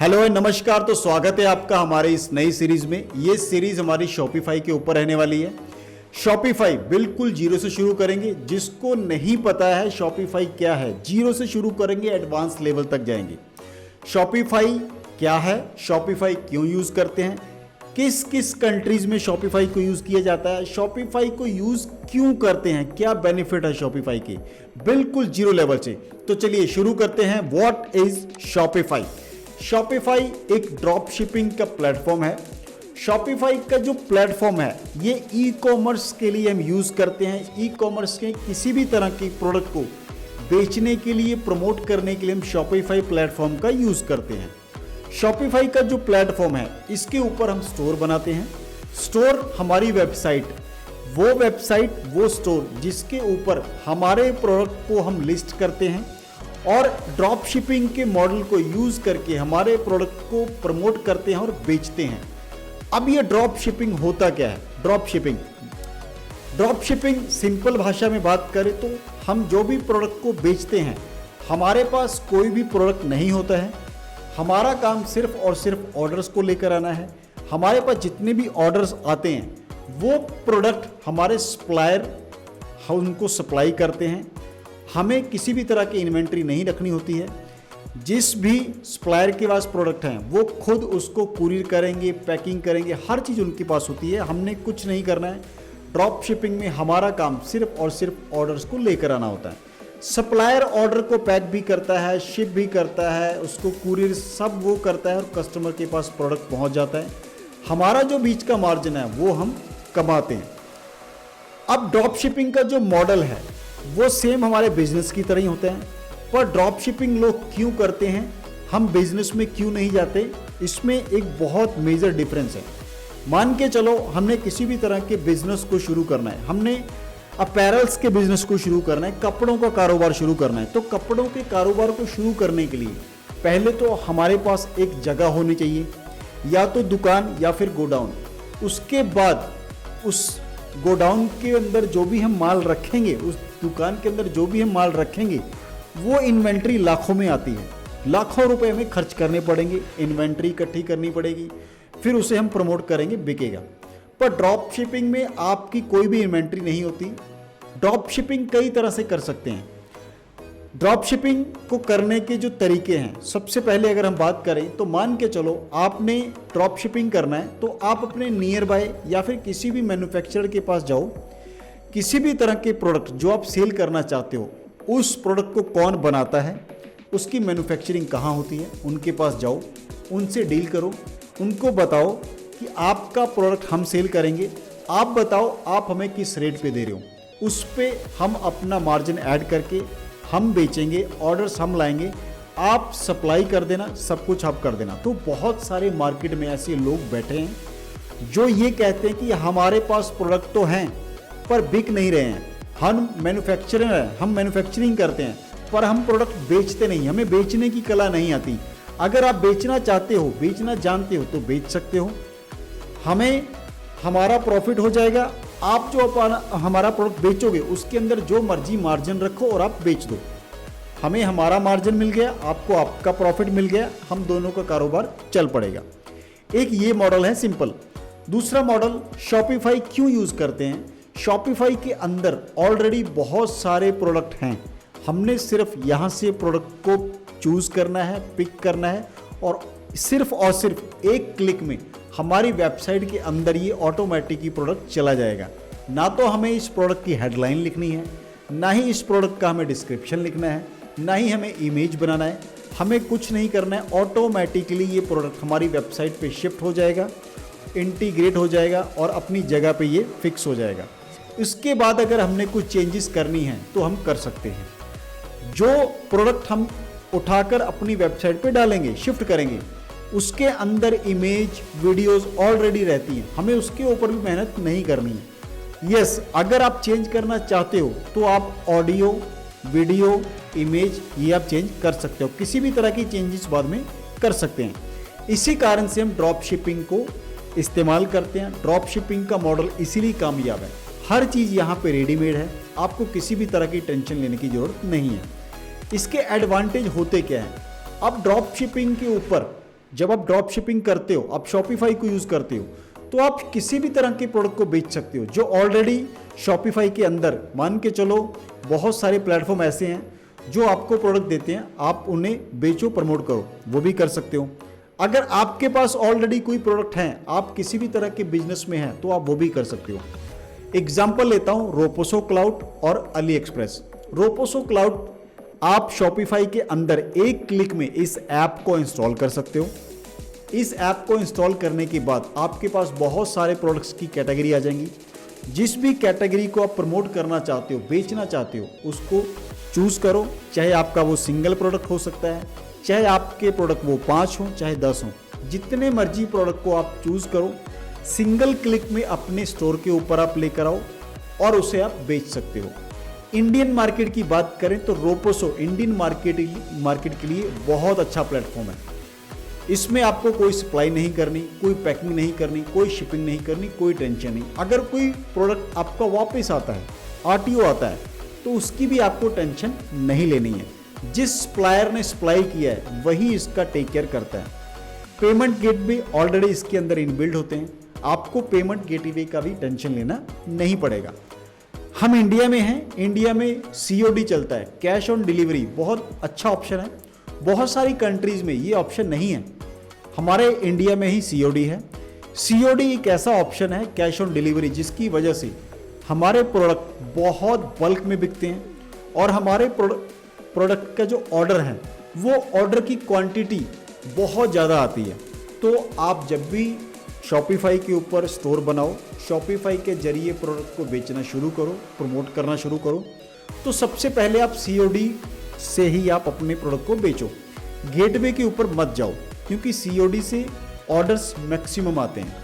Hello नमस्कार। तो स्वागत है आपका हमारे इस नई सीरीज में। ये सीरीज हमारी शॉपिफाई के ऊपर रहने वाली है। शॉपिफाई बिल्कुल जीरो से शुरू करेंगे। जिसको नहीं पता है शॉपिफाई क्या है, जीरो से शुरू करेंगे, एडवांस लेवल तक जाएंगे। शॉपिफाई क्या है, शॉपिफाई क्यों यूज करते हैं, किस किस कंट्रीज में शॉपिफाई को यूज किया जाता है, शॉपिफाई को यूज क्यों करते हैं, क्या बेनिफिट है शॉपिफाई के, बिल्कुल जीरो लेवल से। तो चलिए शुरू करते हैं। What is Shopify? शॉपिफाई एक ड्रॉप शिपिंग का प्लेटफॉर्म है। शॉपिफाई का जो प्लेटफॉर्म है ये ई कॉमर्स के लिए हम यूज करते हैं। ई कॉमर्स के किसी भी तरह की प्रोडक्ट को बेचने के लिए, प्रमोट करने के लिए हम शॉपिफाई प्लेटफॉर्म का यूज करते हैं। शॉपिफाई का जो प्लेटफॉर्म है इसके ऊपर हम स्टोर बनाते हैं। स्टोर हमारी वेबसाइट, वो स्टोर जिसके ऊपर हमारे प्रोडक्ट को हम लिस्ट करते हैं और ड्रॉप शिपिंग के मॉडल को यूज करके हमारे प्रोडक्ट को प्रमोट करते हैं और बेचते हैं। अब ये ड्रॉप शिपिंग होता क्या है? ड्रॉप शिपिंग सिंपल भाषा में बात करें तो हम जो भी प्रोडक्ट को बेचते हैं, हमारे पास कोई भी प्रोडक्ट नहीं होता है। हमारा काम सिर्फ और सिर्फ ऑर्डर्स को लेकर आना है। हमारे पास जितने भी ऑर्डर्स आते हैं वो प्रोडक्ट हमारे सप्लायर हम उनको सप्लाई करते हैं। हमें किसी भी तरह की इन्वेंट्री नहीं रखनी होती है। जिस भी सप्लायर के पास प्रोडक्ट हैं वो खुद उसको कुरियर करेंगे, पैकिंग करेंगे, हर चीज़ उनके पास होती है। हमने कुछ नहीं करना है। ड्रॉप शिपिंग में हमारा काम सिर्फ और सिर्फ ऑर्डर्स को लेकर आना होता है। सप्लायर ऑर्डर को पैक भी करता है, शिप भी करता है, उसको कुरियर सब वो करता है और कस्टमर के पास प्रोडक्ट पहुंच जाता है। हमारा जो बीच का मार्जिन है वो हम कमाते हैं। अब ड्रॉप शिपिंग का जो मॉडल है वो सेम हमारे बिजनेस की तरह ही होते हैं। पर ड्रॉप शिपिंग लोग क्यों करते हैं, हम बिजनेस में क्यों नहीं जाते, इसमें एक बहुत मेजर डिफरेंस है। मान के चलो हमने किसी भी तरह के बिजनेस को शुरू करना है, हमने अपैरल्स के बिजनेस को शुरू करना है, कपड़ों का कारोबार शुरू करना है। तो कपड़ों के कारोबार को शुरू करने के लिए पहले तो हमारे पास एक जगह होनी चाहिए, या तो दुकान या फिर गोडाउन। उसके बाद उस गोडाउन के अंदर जो भी हम माल रखेंगे, उस दुकान के अंदर जो भी हम माल रखेंगे, वो इन्वेंट्री लाखों में आती है। लाखों रुपए हमें खर्च करने पड़ेंगे, इन्वेंट्री इकट्ठी करनी पड़ेगी, फिर उसे हम प्रमोट करेंगे, बिकेगा। पर ड्रॉप शिपिंग में आपकी कोई भी इन्वेंट्री नहीं होती। ड्रॉप शिपिंग कई तरह से कर सकते हैं। ड्रॉप शिपिंग को करने के जो तरीके हैं, सबसे पहले अगर हम बात करें तो मान के चलो आपने ड्रॉप शिपिंग करना है तो आप अपने नियर बाय या फिर किसी भी मैन्युफैक्चरर के पास जाओ। किसी भी तरह के प्रोडक्ट जो आप सेल करना चाहते हो, उस प्रोडक्ट को कौन बनाता है, उसकी मैन्युफैक्चरिंग कहाँ होती है, उनके पास जाओ, उनसे डील करो, उनको बताओ कि आपका प्रोडक्ट हम सेल करेंगे, आप बताओ आप हमें किस रेट पे दे रहे हो, उस पर हम अपना मार्जिन ऐड करके हम बेचेंगे, ऑर्डर्स हम लाएंगे, आप सप्लाई कर देना, सब कुछ आप कर देना। तो बहुत सारे मार्केट में ऐसे लोग बैठे हैं जो ये कहते हैं कि हमारे पास प्रोडक्ट तो हैं पर बिक नहीं रहे हैं, हम मैन्युफैक्चरर हैं, हम मैन्युफैक्चरिंग करते हैं पर हम प्रोडक्ट बेचते नहीं, हमें बेचने की कला नहीं आती। अगर आप बेचना चाहते हो, बेचना जानते हो तो बेच सकते हो, हमें हमारा प्रॉफिट हो जाएगा। आप जो हमारा प्रोडक्ट बेचोगे उसके अंदर जो मर्जी मार्जिन रखो और आप बेच दो, हमें हमारा मार्जिन मिल गया, आपको आपका प्रॉफिट मिल गया, हम दोनों का कारोबार चल पड़ेगा। एक ये मॉडल है सिंपल। दूसरा मॉडल शॉपिफाई क्यों यूज करते हैं? शॉपिफाई के अंदर ऑलरेडी बहुत सारे प्रोडक्ट हैं, हमने सिर्फ यहाँ से प्रोडक्ट को चूज करना है, पिक करना है और सिर्फ एक क्लिक में हमारी वेबसाइट के अंदर ये ऑटोमेटिक ही प्रोडक्ट चला जाएगा। ना तो हमें इस प्रोडक्ट की हेडलाइन लिखनी है, ना ही इस प्रोडक्ट का हमें डिस्क्रिप्शन लिखना है, ना ही हमें इमेज बनाना है, हमें कुछ नहीं करना है। ऑटोमेटिकली ये प्रोडक्ट हमारी वेबसाइट पे शिफ्ट हो जाएगा, इंटीग्रेट हो जाएगा और अपनी जगह पे ये फिक्स हो जाएगा। इसके बाद अगर हमने कुछ चेंजेस करनी है तो हम कर सकते हैं। जो प्रोडक्ट हम उठाकर अपनी वेबसाइट पे डालेंगे, शिफ्ट करेंगे, उसके अंदर इमेज, वीडियोस ऑलरेडी रहती हैं, हमें उसके ऊपर भी मेहनत नहीं करनी है। यस, अगर आप चेंज करना चाहते हो तो आप ऑडियो, वीडियो, इमेज ये आप चेंज कर सकते हो, किसी भी तरह की चेंजेस बाद में कर सकते हैं। इसी कारण से हम ड्रॉप शिपिंग को इस्तेमाल करते हैं। ड्रॉप शिपिंग का मॉडल इसीलिए कामयाब है, हर चीज़ यहाँ पे रेडीमेड है, आपको किसी भी तरह की टेंशन लेने की ज़रूरत नहीं है। इसके एडवांटेज होते क्या हैं? अब ड्रॉप शिपिंग के ऊपर जब आप ड्रॉप शिपिंग करते हो, आप शॉपिफाई को यूज़ करते हो, तो आप किसी भी तरह के प्रोडक्ट को बेच सकते हो जो ऑलरेडी शॉपिफाई के अंदर, मान के चलो बहुत सारे प्लेटफॉर्म ऐसे हैं जो आपको प्रोडक्ट देते हैं, आप उन्हें बेचो, प्रमोट करो, वो भी कर सकते हो। अगर आपके पास ऑलरेडी कोई प्रोडक्ट है, आप किसी भी तरह के बिजनेस में हैं, तो आप वो भी कर सकते हो। एग्जाम्पल लेता हूं रोपोसो क्लाउड और अली एक्सप्रेस। रोपोसो क्लाउड आप शॉपिफाई के अंदर एक क्लिक में इस ऐप को इंस्टॉल कर सकते हो। इस ऐप को इंस्टॉल करने के बाद आपके पास बहुत सारे प्रोडक्ट्स की कैटेगरी आ जाएंगी। जिस भी कैटेगरी को आप प्रमोट करना चाहते हो, बेचना चाहते हो, उसको चूज करो। चाहे आपका वो सिंगल प्रोडक्ट हो सकता है, चाहे आपके प्रोडक्ट वो 5 हो, चाहे 10 हो, जितने मर्जी प्रोडक्ट को आप चूज करो। सिंगल क्लिक में अपने स्टोर के ऊपर आप लेकर आओ और उसे आप बेच सकते हो। इंडियन मार्केट की बात करें तो रोपोसो इंडियन मार्केट के लिए बहुत अच्छा प्लेटफॉर्म है। इसमें आपको कोई सप्लाई नहीं करनी, कोई पैकिंग नहीं करनी, कोई शिपिंग नहीं करनी, कोई टेंशन नहीं। अगर कोई प्रोडक्ट आपका वापस आता है, आरटीओ आता है, तो उसकी भी आपको टेंशन नहीं लेनी है। जिस सप्लायर ने सप्लाई किया है वही इसका टेक केयर करता है। पेमेंट गेटवे ऑलरेडी इसके अंदर इनबिल्ड होते हैं, आपको पेमेंट गेटवे का भी टेंशन लेना नहीं पड़ेगा। हम इंडिया में हैं, इंडिया में COD चलता है, कैश ऑन डिलीवरी बहुत अच्छा ऑप्शन है। बहुत सारी कंट्रीज में ये ऑप्शन नहीं है, हमारे इंडिया में ही COD है। COD एक ऐसा ऑप्शन है, कैश ऑन डिलीवरी, जिसकी वजह से हमारे प्रोडक्ट बहुत बल्क में बिकते हैं और हमारे प्रोडक्ट का जो ऑर्डर है वो ऑर्डर की क्वांटिटी बहुत ज़्यादा आती है। तो आप जब भी शॉपिफाई के ऊपर स्टोर बनाओ, शॉपिफाई के जरिए प्रोडक्ट को बेचना शुरू करो, प्रमोट करना शुरू करो, तो सबसे पहले आप COD से ही आप अपने प्रोडक्ट को बेचो। गेटवे के ऊपर मत जाओ, क्योंकि COD से ऑर्डर्स मैक्सिमम आते हैं।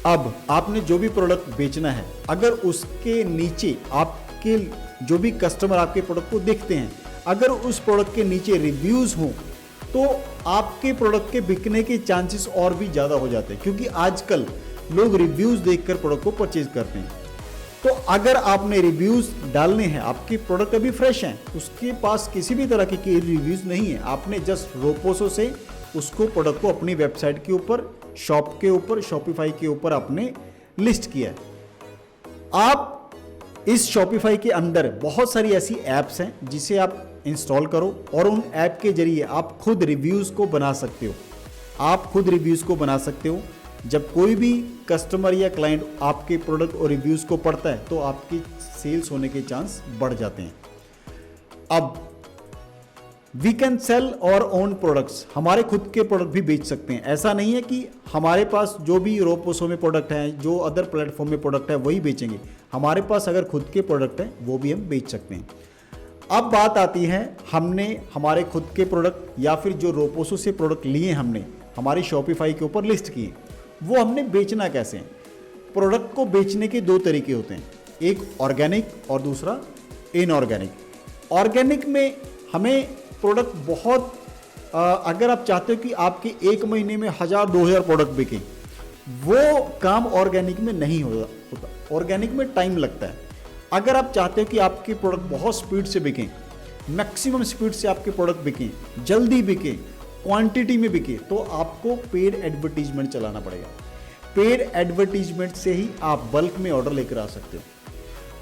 अब आपने जो भी प्रोडक्ट बेचना है, अगर उसके नीचे आपके जो भी कस्टमर आपके प्रोडक्ट को देखते हैं, अगर उस प्रोडक्ट के नीचे रिव्यूज हों, तो आपके प्रोडक्ट के बिकने के चांसेस और भी ज़्यादा हो जाते हैं, क्योंकि आजकल लोग रिव्यूज़ देखकर प्रोडक्ट को परचेज करते हैं। तो अगर आपने रिव्यूज़ डालने हैं, आपके प्रोडक्ट अभी फ्रेश हैं, उसके पास किसी भी तरह के रिव्यूज़ नहीं है, आपने जस्ट रोपोसो से उसको प्रोडक्ट को अपनी वेबसाइट के ऊपर, शॉप के ऊपर, शॉपिफाई के ऊपर आपने लिस्ट किया है। आप इस शॉपिफाई के अंदर बहुत सारी ऐसी ऐप्स हैं जिसे आप इंस्टॉल करो और उन ऐप के जरिए आप खुद रिव्यूज़ को बना सकते हो। आप खुद रिव्यूज़ को बना सकते हो। जब कोई भी कस्टमर या क्लाइंट आपके प्रोडक्ट और रिव्यूज़ को पढ़ता है तो आपकी सेल्स होने के चांस बढ़ जाते हैं। अब वी कैन सेल और ओन प्रोडक्ट्स, हमारे खुद के प्रोडक्ट भी बेच सकते हैं। ऐसा नहीं है कि हमारे पास जो भी रोपोसो में प्रोडक्ट हैं, जो अदर प्लेटफॉर्म में प्रोडक्ट है वही बेचेंगे। हमारे पास अगर खुद के प्रोडक्ट हैं वो भी हम बेच सकते हैं। अब बात आती है, हमने हमारे खुद के प्रोडक्ट या फिर जो रोपोसो से प्रोडक्ट लिए हमने हमारी शॉपिफाई के ऊपर लिस्ट किए, वो हमने बेचना कैसे है। प्रोडक्ट को बेचने के 2 तरीके होते हैं, एक ऑर्गेनिक और दूसरा इनऑर्गेनिक। ऑर्गेनिक में हमें प्रोडक्ट बहुत अगर आप चाहते हो कि आपके 1 महीने में 1000-2000 प्रोडक्ट बिकें, वो काम ऑर्गेनिक में नहीं होता। ऑर्गेनिक में टाइम लगता है। अगर आप चाहते हो कि आपके प्रोडक्ट बहुत स्पीड से बिकें, मैक्सिमम स्पीड से आपके प्रोडक्ट बिकें, जल्दी बिकें, क्वांटिटी में बिके, तो आपको पेड एडवर्टीजमेंट चलाना पड़ेगा। पेड एडवर्टीजमेंट से ही आप बल्क में ऑर्डर लेकर आ सकते हो।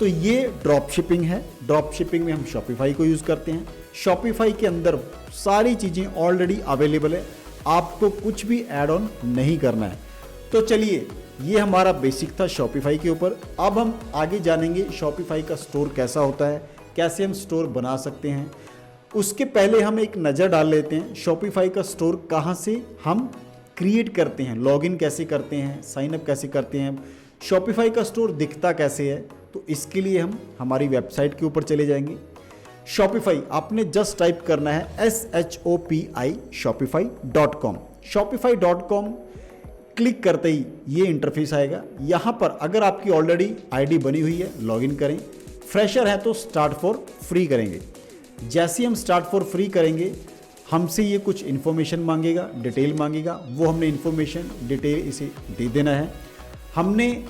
तो ये ड्रॉप शिपिंग है। ड्रॉप शिपिंग में हम शॉपिफाई को यूज़ करते हैं। शॉपिफाई के अंदर सारी चीज़ें ऑलरेडी अवेलेबल है, आपको कुछ भी ऐड ऑन नहीं करना है। तो चलिए, ये हमारा बेसिक था शॉपिफाई के ऊपर। अब हम आगे जानेंगे शॉपिफाई का स्टोर कैसा होता है, कैसे हम स्टोर बना सकते हैं। उसके पहले हम एक नज़र डाल लेते हैं शॉपिफाई का स्टोर कहाँ से हम क्रिएट करते हैं, लॉगिन कैसे करते हैं, साइन अप कैसे करते हैं, शॉपिफाई का स्टोर दिखता कैसे है। तो इसके लिए हम हमारी वेबसाइट के ऊपर चले जाएंगे। शॉपिफाई आपने जस्ट टाइप करना है SHOPI shopify.com। shopify.com क्लिक करते ही ये इंटरफेस आएगा। यहाँ पर अगर आपकी ऑलरेडी आईडी बनी हुई है, लॉगिन करें। फ्रेशर है तो स्टार्ट फॉर फ्री करेंगे। जैसे ही हम स्टार्ट फॉर फ्री करेंगे, हमसे ये कुछ इन्फॉर्मेशन मांगेगा, डिटेल मांगेगा, वो हमने इन्फॉर्मेशन डिटेल इसे दे देना है। हमने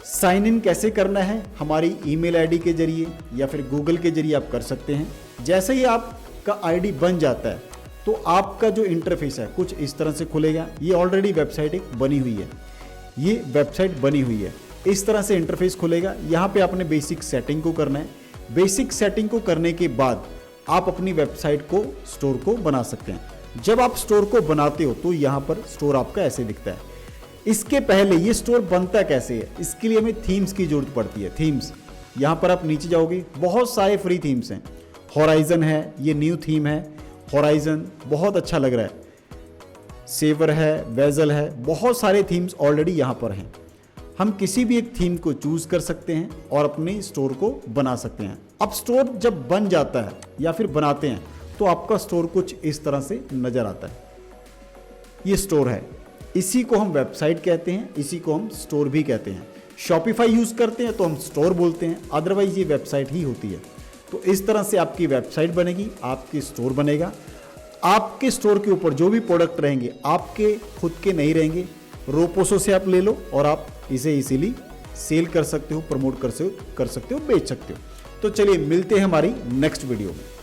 साइन इन कैसे करना है, हमारी ईमेल आईडी के जरिए या फिर गूगल के जरिए आप कर सकते हैं। जैसे ही आपका आईडी बन जाता है, तो आपका जो इंटरफेस है कुछ इस तरह से खुलेगा। ये ऑलरेडी वेबसाइट एक बनी हुई है, ये वेबसाइट बनी हुई है, इस तरह से इंटरफेस खुलेगा। यहाँ पे आपने बेसिक सेटिंग को करना है। बेसिक सेटिंग को करने के बाद आप अपनी वेबसाइट को, स्टोर को बना सकते हैं। जब आप स्टोर को बनाते हो तो यहाँ पर स्टोर आपका ऐसे दिखता है। इसके पहले ये स्टोर बनता कैसे है, इसके लिए हमें थीम्स की जरूरत पड़ती है। थीम्स, यहाँ पर आप नीचे जाओगे, बहुत सारे फ्री थीम्स हैं। होराइजन है, ये न्यू थीम है। होराइजन बहुत अच्छा लग रहा है। सेवर है, वेजल है, बहुत सारे थीम्स ऑलरेडी यहाँ पर हैं। हम किसी भी एक थीम को चूज कर सकते हैं और अपने स्टोर को बना सकते हैं। अब स्टोर जब बन जाता है या फिर बनाते हैं तो आपका स्टोर कुछ इस तरह से नजर आता है। ये स्टोर है, इसी को हम वेबसाइट कहते हैं, इसी को हम स्टोर भी कहते हैं। शॉपिफाई यूज करते हैं तो हम स्टोर बोलते हैं, अदरवाइज ये वेबसाइट ही होती है। तो इस तरह से आपकी वेबसाइट बनेगी, आपकी स्टोर बनेगा। आपके स्टोर के ऊपर जो भी प्रोडक्ट रहेंगे आपके खुद के नहीं रहेंगे। रोपोसो से आप ले लो और आप इसे इजीली सेल कर सकते हो, प्रमोट कर सकते हो, बेच सकते हो। तो चलिए मिलते हैं हमारी नेक्स्ट वीडियो में।